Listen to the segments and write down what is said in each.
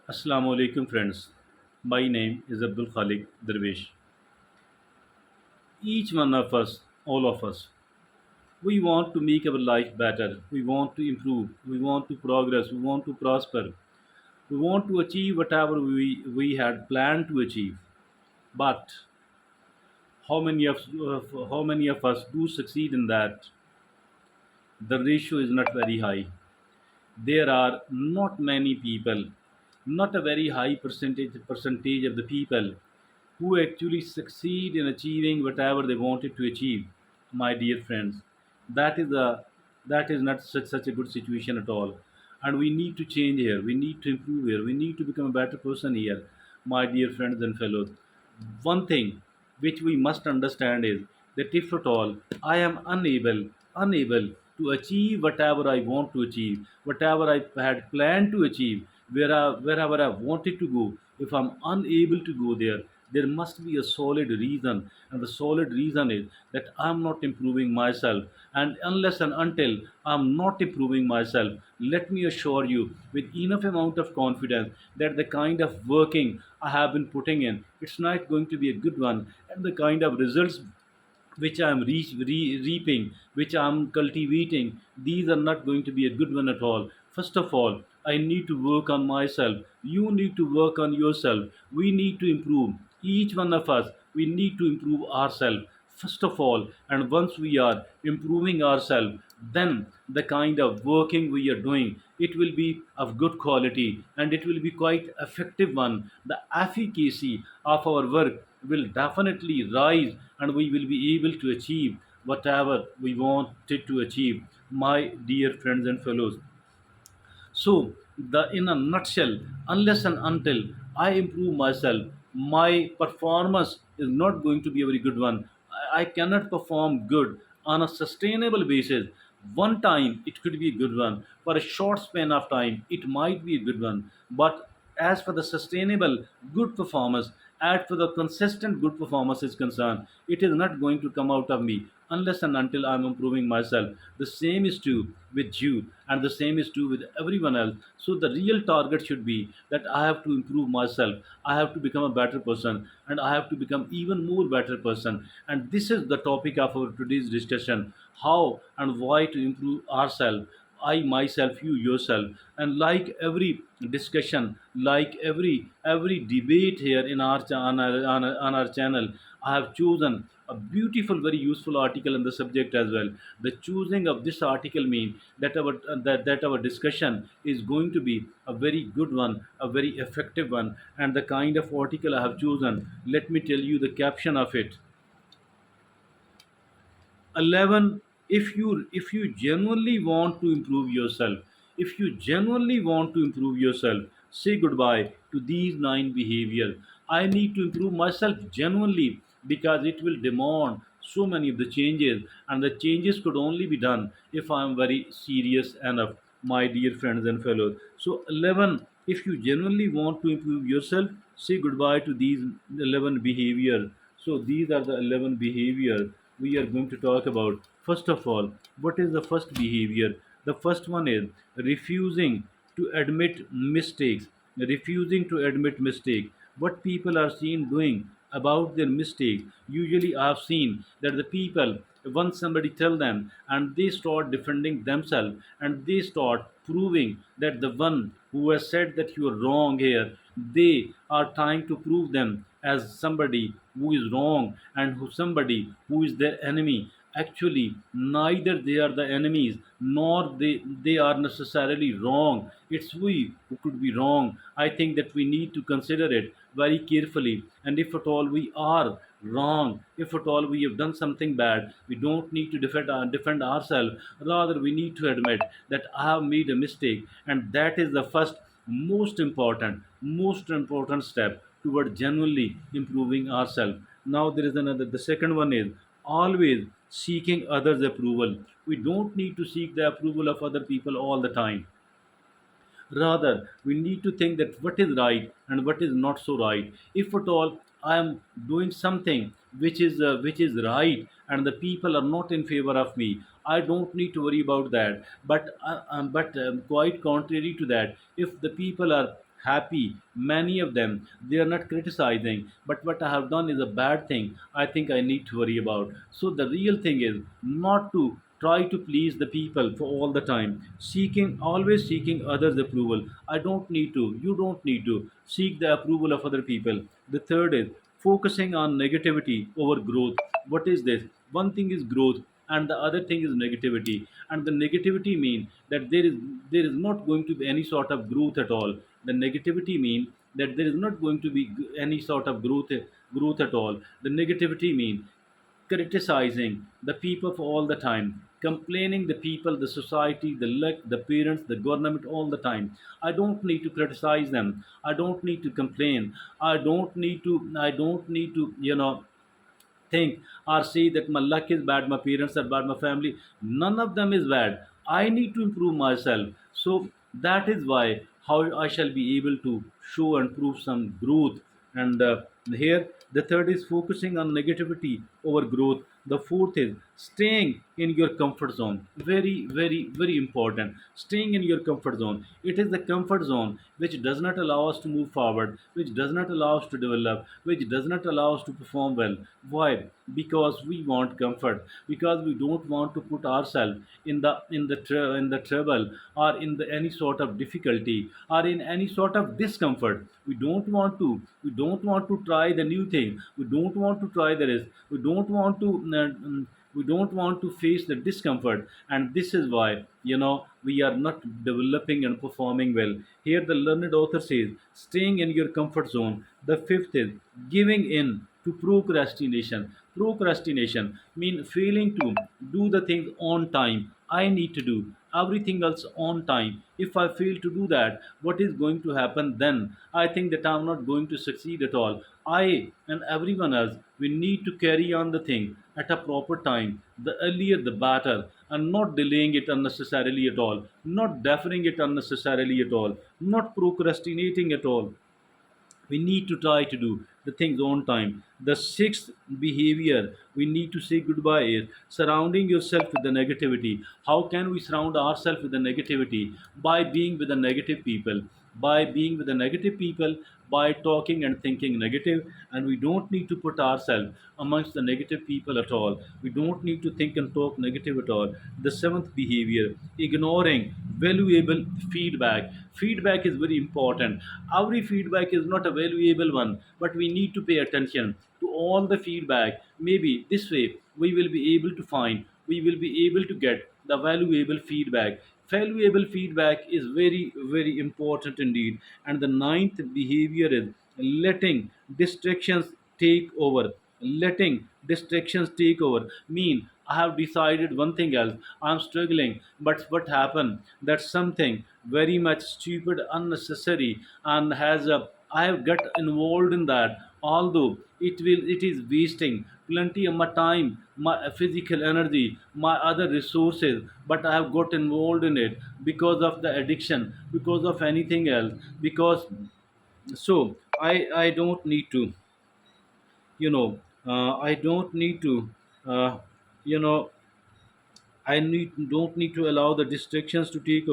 Assalamu alaikum friends. My name is Abdul Khalik Darwish. Each one of us, all of us, we want to make our life better. We want to improve. We want to progress. We want to prosper. We want to achieve whatever we had planned to achieve. But how many of us do succeed in that? The ratio is not very high. There are not many people, not a very high percentage of the people who actually succeed in achieving whatever they wanted to achieve. My dear friends, that is a that is not such a good situation at all, and we need to change here. We need to improve here. We need to become a better person here, my dear friends and fellows. One thing which we must understand is that if at all I am unable to achieve whatever I want to achieve, whatever I had planned to achieve, wherever I wanted to go, if I'm unable to go there, there must be a solid reason, and the solid reason is that I'm not improving myself. And unless and until I'm not improving myself, let me assure you with enough amount of confidence that the kind of working I have been putting in, it's not going to be a good one, and the kind of results which I am reaping, which I am cultivating, these are not going to be a good one at all. First of all, I need to work on myself. You need to work on yourself. We need to improve. Each one of us, we need to improve ourselves. First of all, and once we are improving ourselves, then the kind of working we are doing, it will be of good quality and it will be quite effective one. The efficacy of our work will definitely rise and we will be able to achieve whatever we wanted to achieve, my dear friends and fellows. So, the in a nutshell, unless and until I improve myself, my performance is not going to be a very good one. I cannot perform good on a sustainable basis. One time it could be a good one. For a short span of time, it might be a good one. But as for the sustainable good performance, as for the consistent good performance is concerned, it is not going to come out of me unless and until I'm improving myself. The same is true with you, and the same is true with everyone else. So the real target should be that I have to improve myself. I have to become a better person, and I have to become even more better person. And this is the topic of our today's discussion: how and why to improve ourselves. I myself, you yourself, and like every discussion, like every debate here in our on our channel, I have chosen a beautiful, very useful article on the subject as well. The choosing of this article means that our discussion is going to be a very good one, a very effective one, and the kind of article I have chosen. Let me tell you the caption of it. 11, if you genuinely want to improve yourself, if you genuinely want to improve yourself, say goodbye to these 9 behaviors. I need to improve myself genuinely because it will demand so many of the changes, and the changes could only be done if I am very serious enough, my dear friends and fellows. So 11, if you genuinely want to improve yourself, say goodbye to these 11 behaviors. So these are the 11 behaviors we are going to talk about. First of all, what is the first behavior? The first one is refusing to admit mistakes. Refusing to admit mistake. What people are seen doing about their mistake. Usually, I have seen that the people, once somebody tell them, and they start defending themselves, and they start proving that the one who has said that you are wrong here, they are trying to prove them as somebody who is wrong and who somebody who is their enemy. Actually, neither they are the enemies nor they are necessarily wrong. It's we who could be wrong. I think that we need to consider it very carefully. And if at all we are wrong, if at all we have done something bad, we don't need to defend ourselves. Rather, we need to admit that I have made a mistake, and that is the first most important step toward genuinely improving ourselves. Now there is another. The second one is always seeking others' approval. We don't need to seek the approval of other people all the time. Rather, we need to think that what is right and what is not so right. If at all I am doing something which is right and the people are not in favor of me, I don't need to worry about that. But quite contrary to that, if the people are happy. Many of them, they are not criticizing, but what I have done is a bad thing, I think I need to worry about. So the real thing is not to try to please the people for all the time, seeking, always seeking others approval. I don't need to, you don't need to seek the approval of other people. The third is focusing on negativity over growth. What is this? One thing is growth, and the other thing is negativity. And the negativity mean that there is not going to be any sort of growth at all. The negativity mean that there is not going to be any sort of growth at all. The negativity mean criticizing the people for all the time, complaining the people, the society, the luck, the parents, the government all the time. I don't need to criticize them. I don't need to complain. I don't need to think or say that my luck is bad, my parents are bad, my family. None of them is bad. I need to improve myself. So that is why how I shall be able to show and prove some growth. And here the third is focusing on negativity over growth. The fourth is staying in your comfort zone. Very, very, very important. Staying in your comfort zone. It is the comfort zone which does not allow us to move forward, which does not allow us to develop, which does not allow us to perform well. Why? Because we want comfort. Because we don't want to put ourselves in the trouble, or in the any sort of difficulty, or in any sort of discomfort. We don't want to try the new thing. We don't want to try the risk. We don't want to face the discomfort. And this is why we are not developing and performing well. Here the learned author says staying in your comfort zone. The fifth is giving in to procrastination. Procrastination mean failing to do the things on time. I need to do everything else on time. If I fail to do that, what is going to happen then? I think that I'm not going to succeed at all. I and everyone else, we need to carry on the thing at a proper time. The earlier the better, and not delaying it unnecessarily at all, not deferring it unnecessarily at all, not procrastinating at all. We need to try to do the things on time. The sixth behavior we need to say goodbye is surrounding yourself with the negativity. How can we surround ourselves with the negativity? By being with the negative people. By being with the negative people, by talking and thinking negative. And we don't need to put ourselves amongst the negative people at all. We don't need to think and talk negative at all. The seventh behavior, ignoring valuable feedback. Feedback is very important. Every feedback is not a valuable one, but we need to pay attention to all the feedback. Maybe this way we will be able to find, we will be able to get the valuable feedback. Valuable feedback is very, very important indeed. And the ninth behavior is letting distractions take over. Letting distractions take over mean I have decided one thing else. I'm struggling, but what happened? That's something very much stupid, unnecessary, and has a I have got involved in that. Although it is wasting plenty of my time, my physical energy, my other resources, but I have got involved in it because of the addiction, because of anything else, because so I don't need to I don't need to uh, you know don't need to allow the distractions to take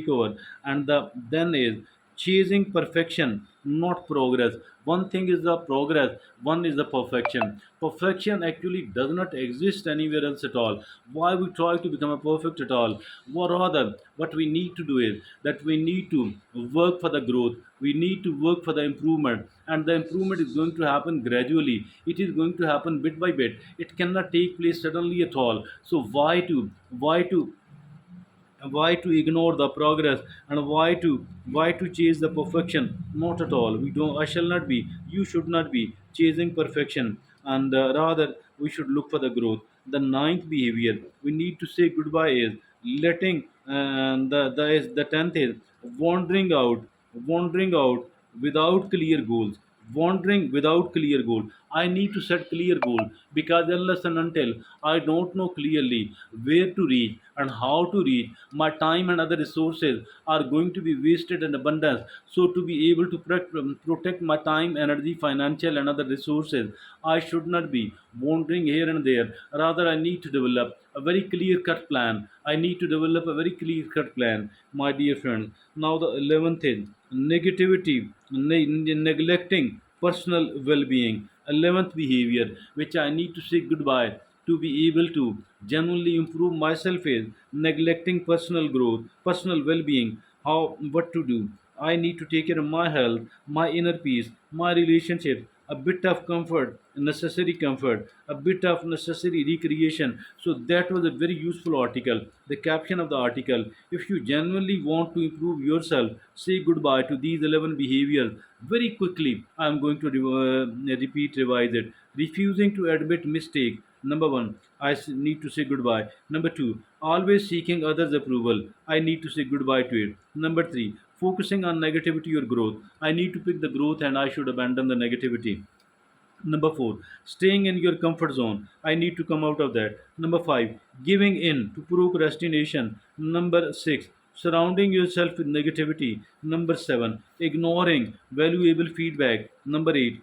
over. And the then is chasing perfection, not progress. One thing is the progress, one is the perfection. Perfection actually does not exist anywhere else at all. Why we try to become a perfect at all? Or rather, what we need to do is that we need to work for the growth. We need to work for the improvement, and the improvement is going to happen gradually. It is going to happen bit by bit. It cannot take place suddenly at all. So why to ignore the progress, and why to chase the perfection? Not at all. We don't I shall not be, you should not be chasing perfection. And rather we should look for the growth. The ninth behavior we need to say goodbye is letting, and the tenth is wandering out without clear goals. Wandering without clear goal. I need to set clear goal, because unless and until I don't know clearly where to reach and how to reach, my time and other resources are going to be wasted in abundance. So to be able to protect my time, energy, financial and other resources, I should not be wandering here and there. Rather, I need to develop a very clear cut plan. I need to develop a very clear cut plan, my dear friends. Now, the 11th is negativity, neglecting personal well being. 11th behavior, which I need to say goodbye to be able to genuinely improve myself, is neglecting personal growth, personal well being. How, what to do? I need to take care of my health, my inner peace, my relationship, a bit of comfort, a bit of necessary recreation. So that was a very useful article. The caption of the article: if you genuinely want to improve yourself, say goodbye to these 11 behaviors. Very quickly, I am going to revise it. Refusing to admit mistake. Number one, need to say goodbye. Number two, always seeking others' approval. I need to say goodbye to it. Number three, focusing on negativity or growth. I need to pick the growth and I should abandon the negativity. Number four, staying in your comfort zone. I need to come out of that. Number five, giving in to procrastination. Number six, surrounding yourself with negativity. Number seven, ignoring valuable feedback. Number eight,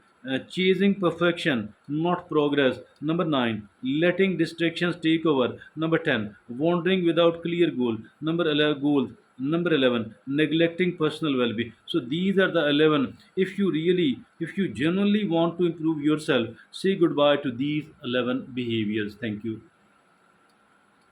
chasing perfection, not progress. Number nine, letting distractions take over. Number 10, wandering without clear goal. Number 11, goals. Number 11, neglecting personal well-being. So these are the 11. If you genuinely want to improve yourself, say goodbye to these 11 behaviors. Thank you.